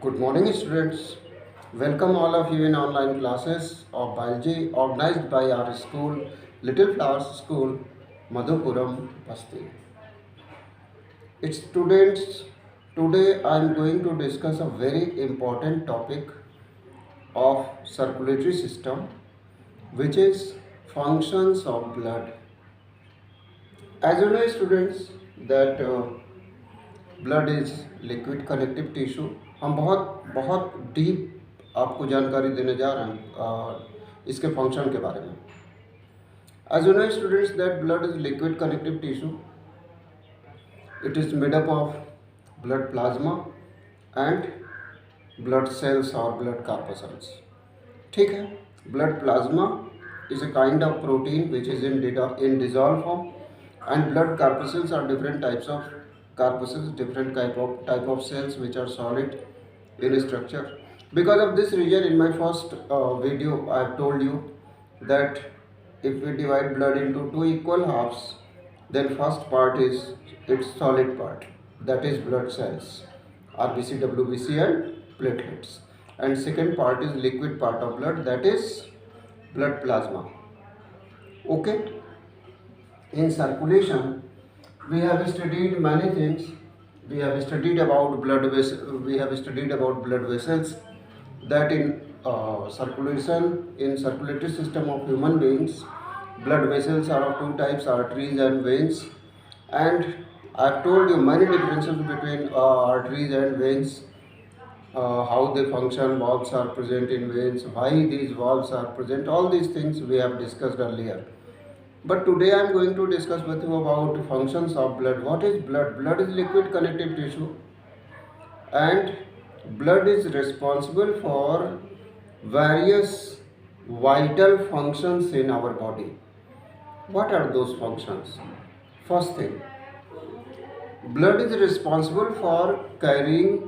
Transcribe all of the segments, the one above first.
Good morning, students. Welcome all of you in online classes of biology organized by our school, Little Flowers School, Madhupuram, Basti. Its students, today I am going to discuss a very important topic of circulatory system, which is functions of blood. As you know, students, that blood is liquid connective tissue. हम बहुत बहुत deep आपको जानकारी देने जा रहे हैं इसके फंक्शन के बारे में। As you know students that blood is liquid connective tissue. It is made up of blood plasma and blood cells और ब्लड कार्पसल्स। ठीक है, blood plasma is a kind of protein which is in dissolved form, and blood corpuscles are different types of corpuscles, different type of cells which are solid in structure. Because of this reason, in my first video I have told you that if we divide blood into two equal halves, then first part is its solid part, that is blood cells, RBC, WBC and platelets, and second part is liquid part of blood, that is blood plasma. Okay, in circulation we have studied many things. We have studied about blood vessels, that in circulation, in circulatory system of human beings, blood vessels are of two types, arteries and veins. And I have told you many differences between arteries and veins, how they function, valves are present in veins, why these valves are present, all these things we have discussed earlier. But today I am going to discuss with you about functions of blood. What is blood? Blood is liquid connective tissue, and blood is responsible for various vital functions in our body. What are those functions? First thing, blood is responsible for carrying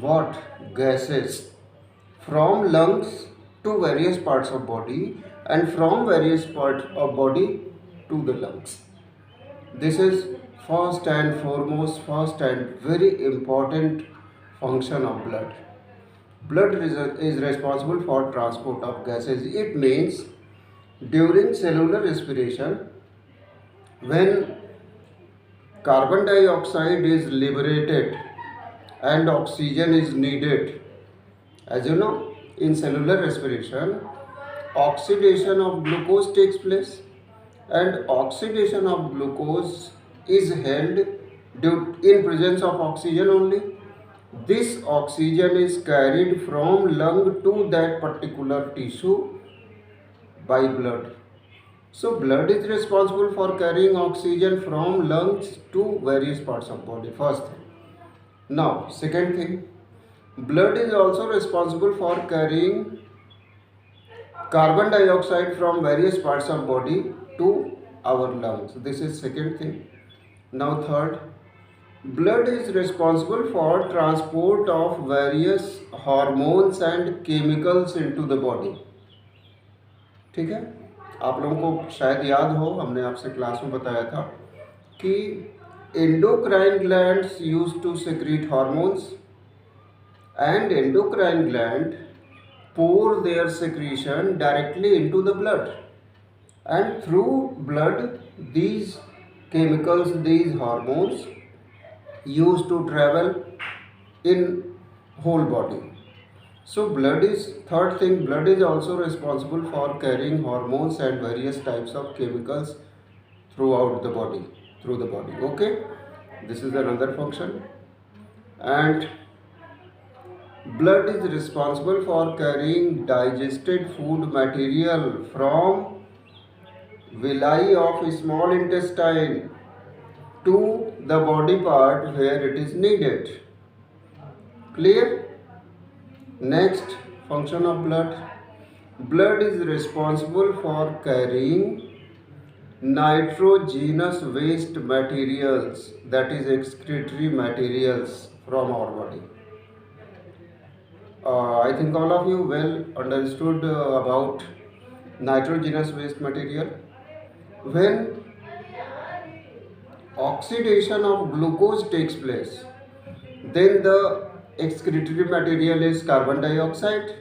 what? Gases from lungs to various parts of body, and from various parts of body to the lungs. This is first and foremost, first and very important function of blood. Blood is responsible for transport of gases. It means during cellular respiration, when carbon dioxide is liberated and oxygen is needed, as you know, in cellular respiration, oxidation of glucose takes place, and oxidation of glucose is held in presence of oxygen only. This oxygen is carried from lung to that particular tissue by blood. So blood is responsible for carrying oxygen from lungs to various parts of body. First thing. Now, second thing, blood is also responsible for carrying carbon dioxide from various parts of body to our lungs. This is second thing. Now third, blood is responsible for transport of various hormones and chemicals into the body. ठीक है, आप लोगों को शायद याद हो, हमने आपसे क्लास में बताया था कि endocrine glands used to secrete hormones, and endocrine gland pour their secretion directly into the blood, and through blood these chemicals, these hormones used to travel in whole body. So blood is, third thing, blood is also responsible for carrying hormones and various types of chemicals throughout the body, through the body. Okay, this is another function. And blood is responsible for carrying digested food material from villi of small intestine to the body part where it is needed. Clear? Next function of blood. Blood is responsible for carrying nitrogenous waste materials, that is excretory materials, from our body. I think all of you well understood about nitrogenous waste material. When oxidation of glucose takes place, then the excretory material is carbon dioxide,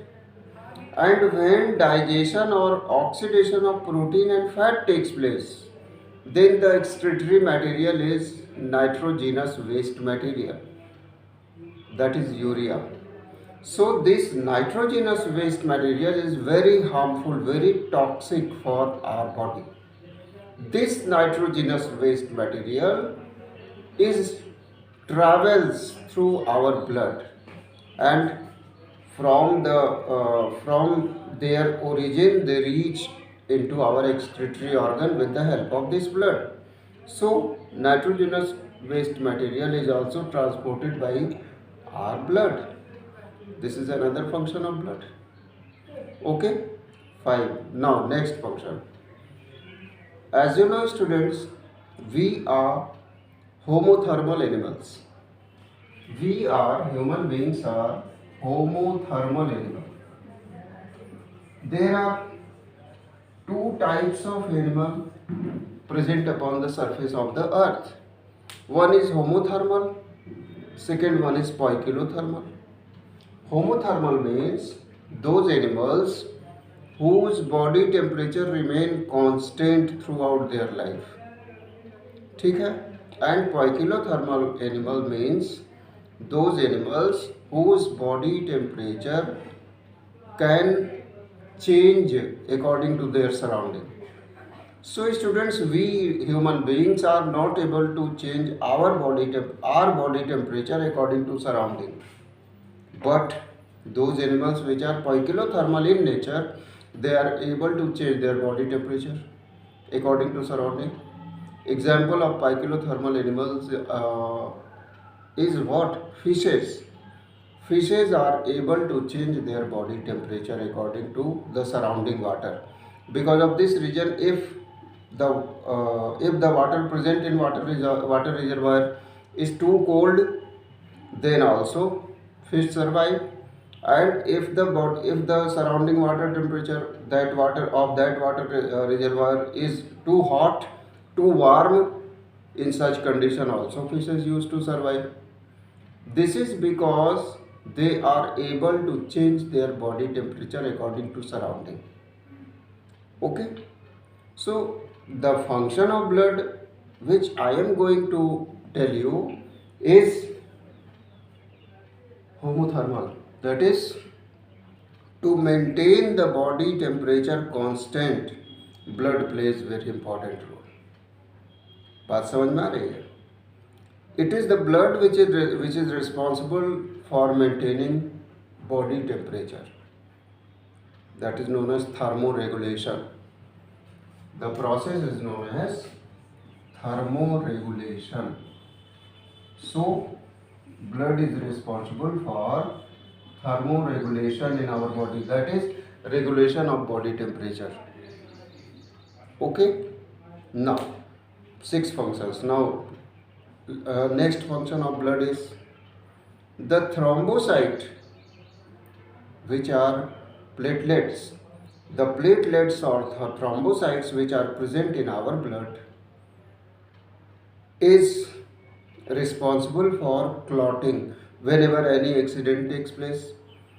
and when digestion or oxidation of protein and fat takes place, then the excretory material is nitrogenous waste material, that is urea. So this nitrogenous waste material is very harmful, very toxic for our body. This nitrogenous waste material is travels through our blood, and from their origin they reach into our excretory organ with the help of this blood. So nitrogenous waste material is also transported by our blood. This is another function of blood. Okay, fine. Now next function. As you know, students, we are homothermal animals. We are human beings are homothermal animal. There are two types of animal present upon the surface of the earth. One is homothermal, second one is poikilothermal. Homothermal means those animals whose body temperature remain constant throughout their life. ठीक है? And poikilothermal animal means those animals whose body temperature can change according to their surrounding. So students, we human beings are not able to change our body temperature according to surrounding. But those animals which are poikilothermal in nature, they are able to change their body temperature according to surrounding. Example of poikilothermal animals is what? Fishes. Fishes are able to change their body temperature according to the surrounding water. Because of this reason, if the water present in water reservoir is too cold, then also fish survive. And if the surrounding water temperature that water reservoir is too hot, too warm, in such condition also fishes used to survive. This is because they are able to change their body temperature according to surrounding. Okay, so the function of blood which I am going to tell you is homothermal, that is to maintain the body temperature constant, blood plays very important role. बात समझ में आ रही है? It is the blood which is responsible for maintaining body temperature. That is known as thermoregulation. The process is known as thermoregulation. So blood is responsible for thermoregulation in our body, that is regulation of body temperature. Okay, now 6 functions. Now next function of blood is the thrombocyte, which are platelets. The platelets or thrombocytes which are present in our blood is responsible for clotting whenever any accident takes place.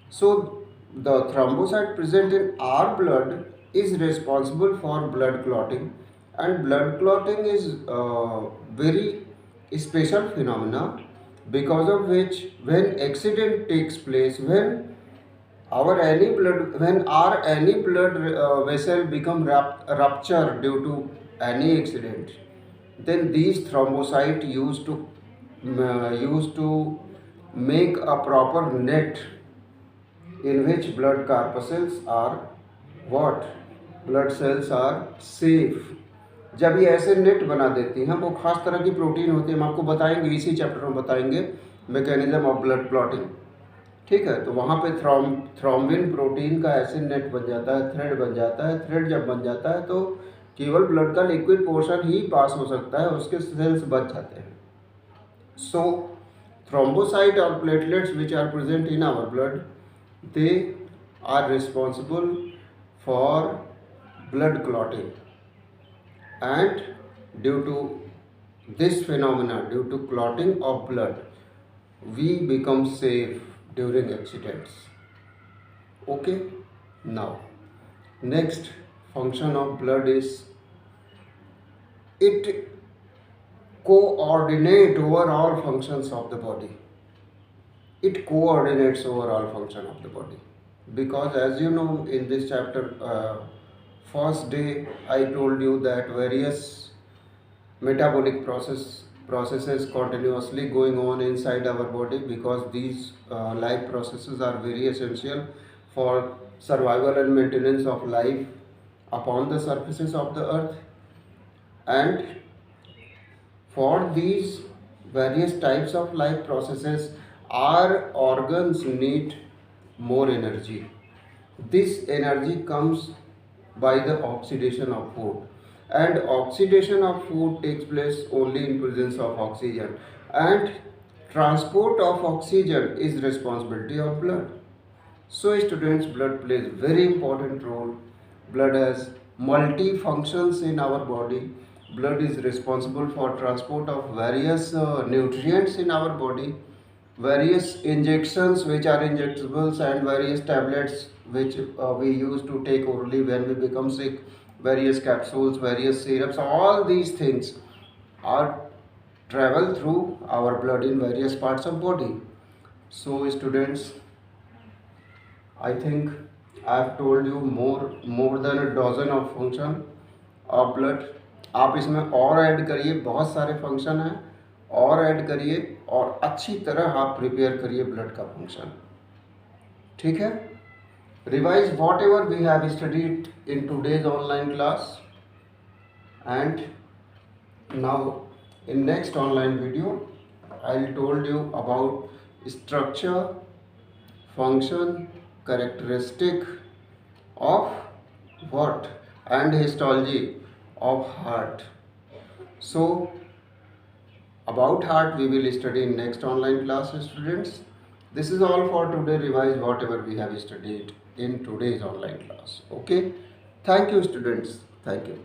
So the thrombocyte present in our blood is responsible for blood clotting, and blood clotting is very special phenomena, because of which when accident takes place, when our any blood vessel become rupture due to any accident, then these thrombocyte used to make a proper net in which blood corpuscles are what? Blood cells are safe. जब ये ऐसे net बना देती हैं, वो खास तरह की प्रोटीन होती है, हम आपको बताएंगे इसी चैप्टर में बताएंगे मैकेनिज्म ऑफ ब्लड क्लॉटिंग. ठीक है, तो वहाँ पे थ्रोम्बिन प्रोटीन का ऐसे नेट बन जाता है, थ्रेड बन जाता है. थ्रेड जब बन जाता है तो केवल ब्लड का लिक्विड पोर्शन ही पास हो सकता है, उसके सेल्स बच जाते हैं. सो thrombocyte or platelets which are present in our blood, they are responsible for blood clotting, and due to this phenomena, due to clotting of blood, we become safe during accidents. Okay, now next function of blood is it coordinate overall functions of the body. It coordinates overall function of the body, because as you know in this chapter, first day I told you that various metabolic processes continuously going on inside our body, because these life processes are very essential for survival and maintenance of life upon the surfaces of the earth. And for these various types of life processes, our organs need more energy. This energy comes by the oxidation of food, and oxidation of food takes place only in presence of oxygen, and transport of oxygen is responsibility of blood. So students, blood plays very important role. Blood has multi functions in our body. Blood is responsible for transport of various nutrients in our body, various injections which are injectables, and various tablets which we use to take orally when we become sick, various capsules, various syrups. All these things are travel through our blood in various parts of body. So students, I think I've told you more than a dozen of function of blood. आप इसमें और add करिए, बहुत सारे function हैं, और add करिए और अच्छी तरह आप प्रिपेयर करिए ब्लड का फंक्शन. ठीक है? Revise whatever we have studied in today's online class, and now in next online video I'll told you about structure, function, characteristic of what, and histology of heart. So about heart we will study in next online class, students. This is all for today. Revise whatever we have studied in today's online class. Okay, thank you students, thank you.